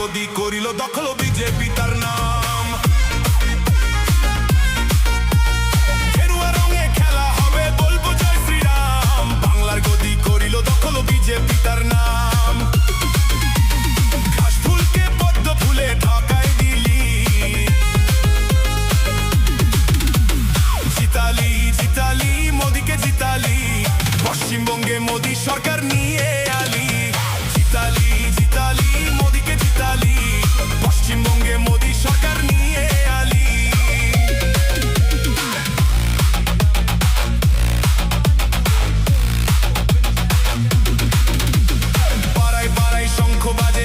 গদি করিল দখল বিজেপি তার নাম। গেরুয়া রঙে খেলা হবে বলবো জয় শ্রীরাম, বাংলার গদি করিল দখল বিজেপি তার নাম। ঘাস ফুলকে পদ্ম ফুলে ঢাকায় দিলি, জিতালি জিতালি মোদিকে জিতালি, পশ্চিমবঙ্গে মোদি সরকার নিয়ে আলি। জিতালি জিতালি মোদিকে জিতালি, পশ্চিমবঙ্গে মোদি সরকার নিয়ে আলি। পাড়ায় পাড়ায় শঙ্খ বাজে